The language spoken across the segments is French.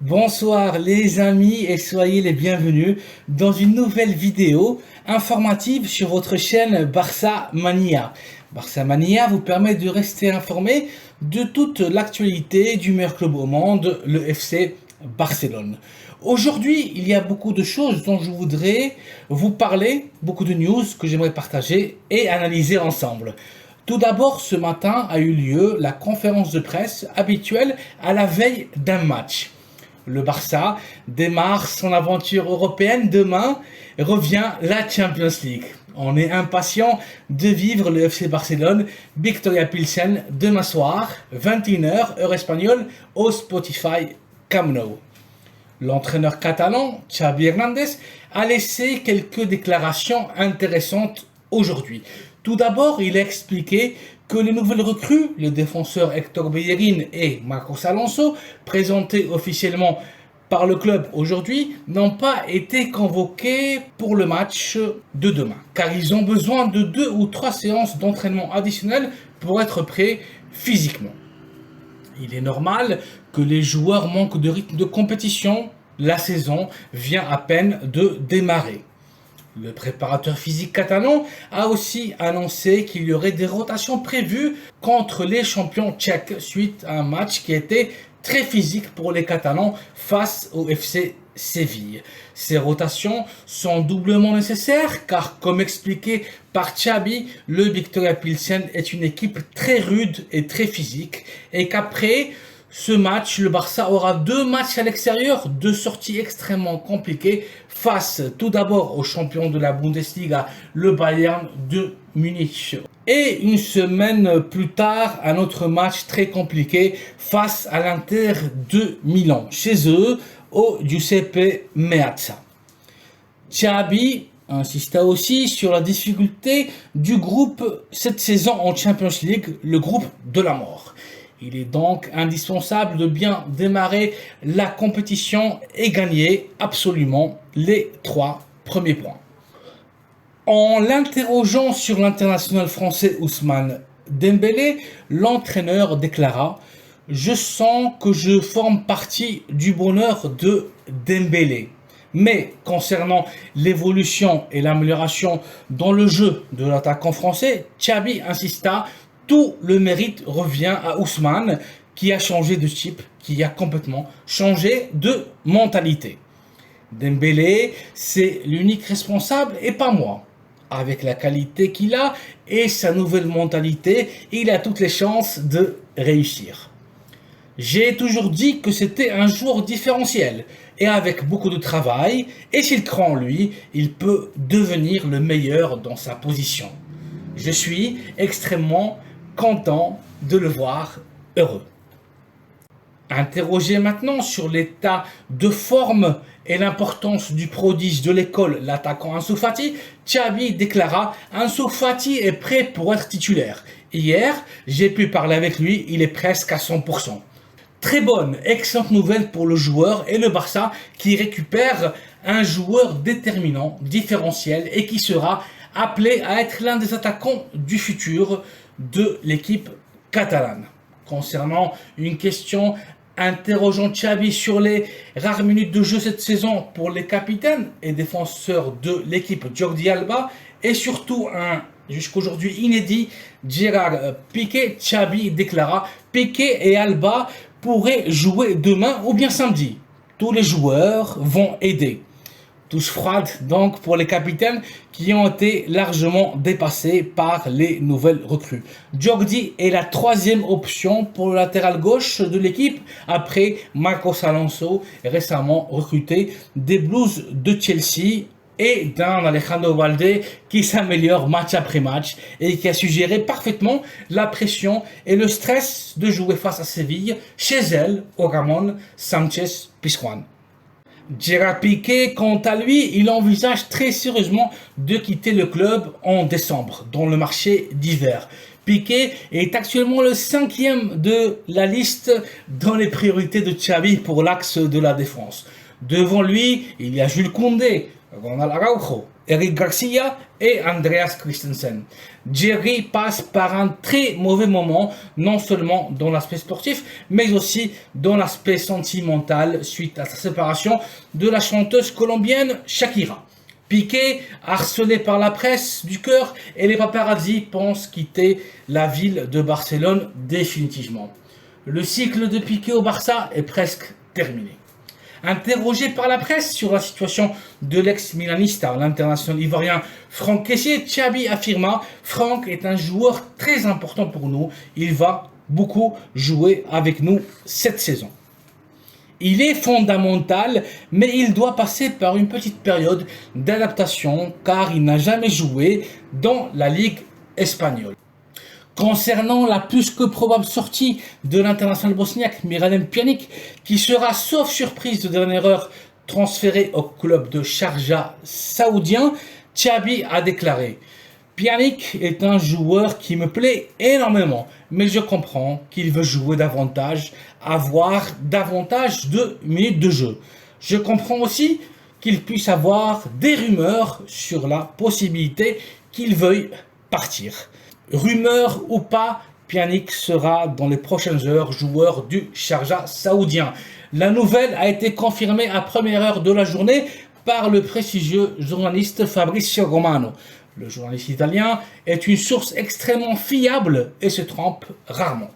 Bonsoir les amis et soyez les bienvenus dans une nouvelle vidéo informative sur votre chaîne Barça Mania. Barça Mania vous permet de rester informé de toute l'actualité du meilleur club au monde, le FC Barcelone. Aujourd'hui, il y a beaucoup de choses dont je voudrais vous parler, beaucoup de news que j'aimerais partager et analyser ensemble. Tout d'abord, ce matin a eu lieu la conférence de presse habituelle à la veille d'un match. Le Barça démarre son aventure européenne demain et revient la Champions League. On est impatient de vivre le FC Barcelone Victoria Pilsen demain soir, 21h, heure espagnole, au Spotify Camp Nou. L'entraîneur catalan, Xavi Hernández, a laissé quelques déclarations intéressantes aujourd'hui. Tout d'abord, il a expliqué que les nouvelles recrues, le défenseur Héctor Bellerín et Marcos Alonso, présentés officiellement par le club aujourd'hui, n'ont pas été convoqués pour le match de demain, car ils ont besoin de 2 ou 3 séances d'entraînement additionnelles pour être prêts physiquement. Il est normal que les joueurs manquent de rythme de compétition, la saison vient à peine de démarrer. Le préparateur physique catalan a aussi annoncé qu'il y aurait des rotations prévues contre les champions tchèques suite à un match qui était très physique pour les Catalans face au FC Séville. Ces rotations sont doublement nécessaires car, comme expliqué par Xavi, le Victoria Pilsen est une équipe très rude et très physique et qu'après ce match, le Barça aura 2 matchs à l'extérieur, 2 sorties extrêmement compliquées face tout d'abord au champion de la Bundesliga, le Bayern de Munich. Et une semaine plus tard, un autre match très compliqué face à l'Inter de Milan, chez eux, au Giuseppe Meazza. Xavi insista aussi sur la difficulté du groupe cette saison en Champions League, le groupe de la mort. Il est donc indispensable de bien démarrer la compétition et gagner absolument les 3 premiers points. En l'interrogeant sur l'international français Ousmane Dembélé, l'entraîneur déclara « Je sens que je forme partie du bonheur de Dembélé ». Mais concernant l'évolution et l'amélioration dans le jeu de l'attaquant français, Xavi insista « Tout le mérite revient à Ousmane qui a changé de type, qui a complètement changé de mentalité. Dembélé, c'est l'unique responsable et pas moi. Avec la qualité qu'il a et sa nouvelle mentalité, il a toutes les chances de réussir. J'ai toujours dit que c'était un joueur différentiel et avec beaucoup de travail, et s'il croit en lui, il peut devenir le meilleur dans sa position. Je suis extrêmement content de le voir heureux. Interrogé maintenant sur l'état de forme et l'importance du prodige de l'école, l'attaquant Ansu Fati, Xavi déclara « Ansu Fati est prêt pour être titulaire. Hier, j'ai pu parler avec lui, il est presque à 100%. » Très bonne, excellente nouvelle pour le joueur et le Barça qui récupère un joueur déterminant, différentiel et qui sera appelé à être l'un des attaquants du futur de l'équipe catalane. Concernant une question interrogeant Xavi sur les rares minutes de jeu cette saison pour les capitaines et défenseurs de l'équipe Jordi Alba et surtout un jusqu'aujourd'hui inédit Gerard Piqué, Xavi déclara « Piqué et Alba pourraient jouer demain ou bien samedi. Tous les joueurs vont aider. » Touche froide donc pour les capitaines qui ont été largement dépassés par les nouvelles recrues. Jordi est la 3e option pour le latéral gauche de l'équipe après Marcos Alonso, récemment recruté des Blues de Chelsea et d'un Alejandro Balde qui s'améliore match après match et qui a su gérer parfaitement la pression et le stress de jouer face à Séville chez elle au Ramon Sánchez Pizjuán. Gerard Piqué, quant à lui, il envisage très sérieusement de quitter le club en décembre, dans le marché d'hiver. Piqué est actuellement le 5e de la liste dans les priorités de Xavi pour l'axe de la défense. Devant lui, il y a Jules Koundé, Ronald Araujo, Eric Garcia et Andreas Christensen. Jerry passe par un très mauvais moment, non seulement dans l'aspect sportif, mais aussi dans l'aspect sentimental suite à sa séparation de la chanteuse colombienne Shakira. Piqué, harcelé par la presse du cœur, et les paparazzi pensent quitter la ville de Barcelone définitivement. Le cycle de Piqué au Barça est presque terminé. Interrogé par la presse sur la situation de l'ex-milanista, l'international ivoirien Franck Kessié, Xavi affirma « Franck est un joueur très important pour nous, il va beaucoup jouer avec nous cette saison ». Il est fondamental, mais il doit passer par une petite période d'adaptation car il n'a jamais joué dans la Ligue espagnole. Concernant la plus que probable sortie de l'international bosniaque Miralem Pjanic, qui sera, sauf surprise de dernière heure, transféré au club de Sharjah saoudien, Xavi a déclaré « Pjanic est un joueur qui me plaît énormément, mais je comprends qu'il veut jouer davantage, avoir davantage de minutes de jeu. Je comprends aussi qu'il puisse avoir des rumeurs sur la possibilité qu'il veuille partir. Rumeur ou pas, Pjanic sera dans les prochaines heures joueur du Sharjah saoudien. La nouvelle a été confirmée à première heure de la journée par le prestigieux journaliste Fabrizio Romano. Le journaliste italien est une source extrêmement fiable et se trompe rarement.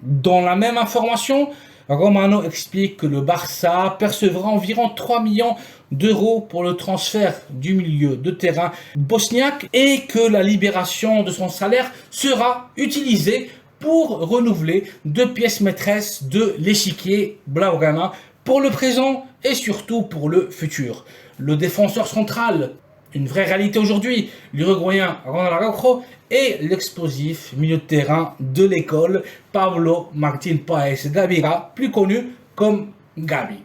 Dans la même information, Romano explique que le Barça percevra environ 3 millions d'euros pour le transfert du milieu de terrain bosniaque et que la libération de son salaire sera utilisée pour renouveler 2 pièces maîtresses de l'échiquier blaugrana pour le présent et surtout pour le futur. Le défenseur central, une vraie réalité aujourd'hui, l'Uruguayen Ronald Araujo et l'explosif milieu de terrain de l'école Pablo Martín Páez Gavira, plus connu comme Gavi.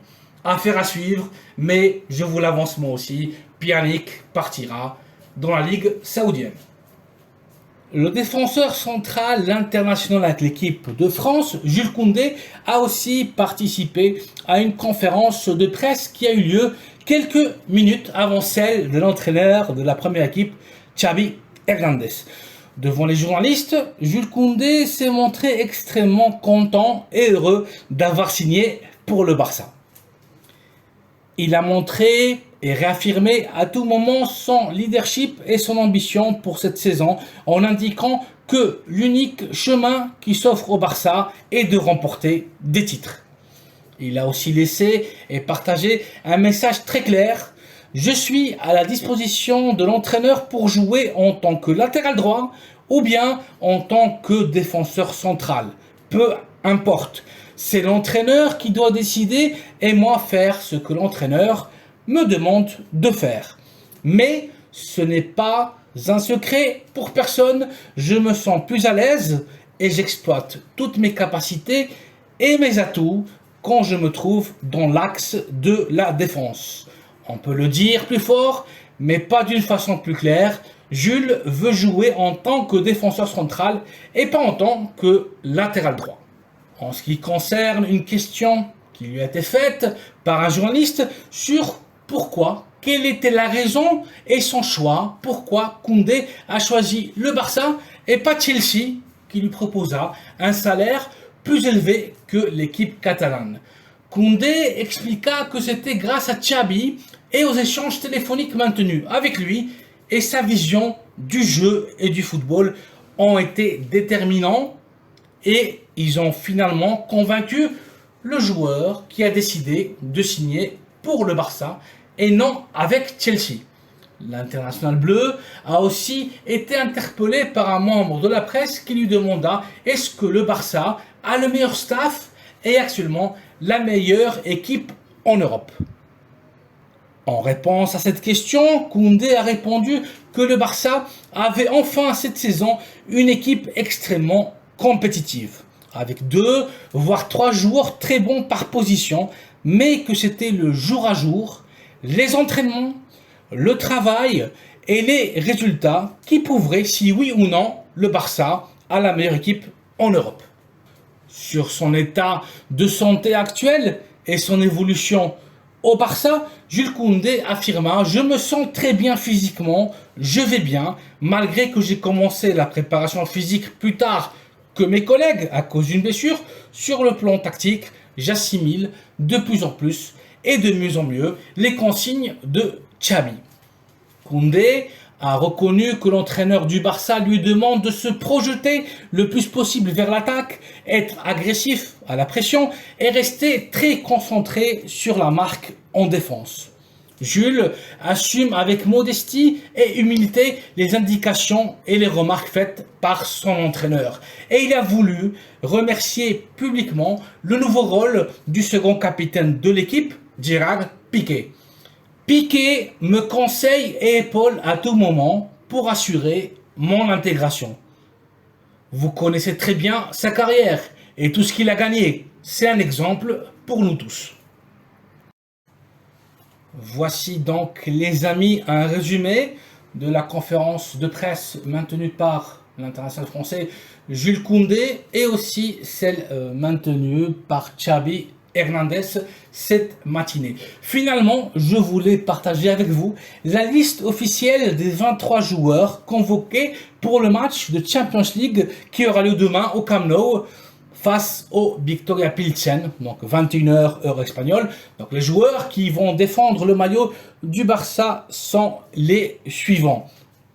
Affaire à suivre, mais je vous l'avance moi aussi, Pjanic partira dans la Ligue saoudienne. Le défenseur central, l'international avec l'équipe de France, Jules Koundé, a aussi participé à une conférence de presse qui a eu lieu quelques minutes avant celle de l'entraîneur de la première équipe, Xavi Hernandez. Devant les journalistes, Jules Koundé s'est montré extrêmement content et heureux d'avoir signé pour le Barça. Il a montré et réaffirmé à tout moment son leadership et son ambition pour cette saison en indiquant que l'unique chemin qui s'offre au Barça est de remporter des titres. Il a aussi laissé et partagé un message très clair. Je suis à la disposition de l'entraîneur pour jouer en tant que latéral droit ou bien en tant que défenseur central. Peu importe. C'est l'entraîneur qui doit décider et moi faire ce que l'entraîneur me demande de faire. Mais ce n'est pas un secret pour personne. Je me sens plus à l'aise et j'exploite toutes mes capacités et mes atouts quand je me trouve dans l'axe de la défense. On peut le dire plus fort, mais pas d'une façon plus claire. Jules veut jouer en tant que défenseur central et pas en tant que latéral droit. En ce qui concerne une question qui lui a été faite par un journaliste sur pourquoi, quelle était la raison et son choix, pourquoi Koundé a choisi le Barça et pas Chelsea qui lui proposa un salaire plus élevé que l'équipe catalane. Koundé expliqua que c'était grâce à Xavi et aux échanges téléphoniques maintenus avec lui et sa vision du jeu et du football ont été déterminants et ils ont finalement convaincu le joueur qui a décidé de signer pour le Barça et non avec Chelsea. L'international bleu a aussi été interpellé par un membre de la presse qui lui demanda est-ce que le Barça a le meilleur staff et actuellement la meilleure équipe en Europe. En réponse à cette question, Koundé a répondu que le Barça avait enfin cette saison une équipe extrêmement compétitive, avec 2 voire 3 joueurs très bons par position, mais que c'était le jour à jour, les entraînements, le travail et les résultats qui prouveraient si oui ou non le Barça a la meilleure équipe en Europe. Sur son état de santé actuel, et son évolution au Barça, Jules Koundé affirma: « Je me sens très bien physiquement, je vais bien, malgré que j'ai commencé la préparation physique plus tard que mes collègues à cause d'une blessure. Sur le plan tactique, j'assimile de plus en plus et de mieux en mieux les consignes de Xavi. » Koundé a reconnu que l'entraîneur du Barça lui demande de se projeter le plus possible vers l'attaque, être agressif à la pression et rester très concentré sur la marque en défense. Jules assume avec modestie et humilité les indications et les remarques faites par son entraîneur. Et il a voulu remercier publiquement le nouveau rôle du second capitaine de l'équipe, Gerard Piqué. Piqué me conseille et épaule à tout moment pour assurer mon intégration. Vous connaissez très bien sa carrière et tout ce qu'il a gagné. C'est un exemple pour nous tous. Voici donc, les amis, un résumé de la conférence de presse maintenue par l'international français Jules Koundé et aussi celle maintenue par Xavi Hernandez cette matinée. Finalement, je voulais partager avec vous la liste officielle des 23 joueurs convoqués pour le match de Champions League qui aura lieu demain au Camp Nou face au Victoria Pilsen, donc 21h heure espagnole. Donc les joueurs qui vont défendre le maillot du Barça sont les suivants: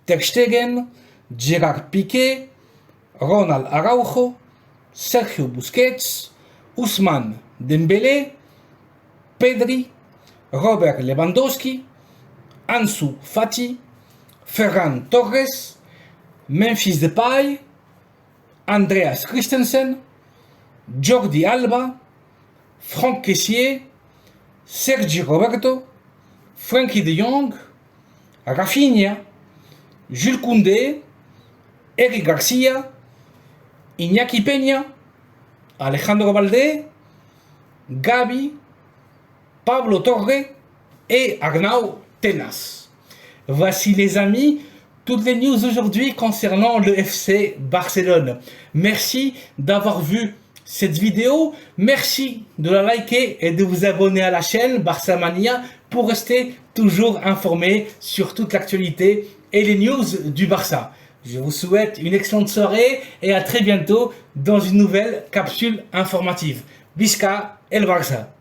Ter Stegen, Gerard Piqué, Ronald Araujo, Sergio Busquets, Ousmane Dembélé, Pedri, Robert Lewandowski, Ansu Fati, Ferran Torres, Memphis Depay, Andreas Christensen, Jordi Alba, Franck Kessié, Sergi Roberto, Frenkie de Jong, Rafinha, Jules Koundé, Eric Garcia, Iñaki Peña, Alejandro Balde, Gabi, Pablo Torre et Arnau Tenas. Voici, les amis, toutes les news aujourd'hui concernant le FC Barcelone. Merci d'avoir vu cette vidéo. Merci de la liker et de vous abonner à la chaîne Barça Mania pour rester toujours informé sur toute l'actualité et les news du Barça. Je vous souhaite une excellente soirée et à très bientôt dans une nouvelle capsule informative. Visca el Barça!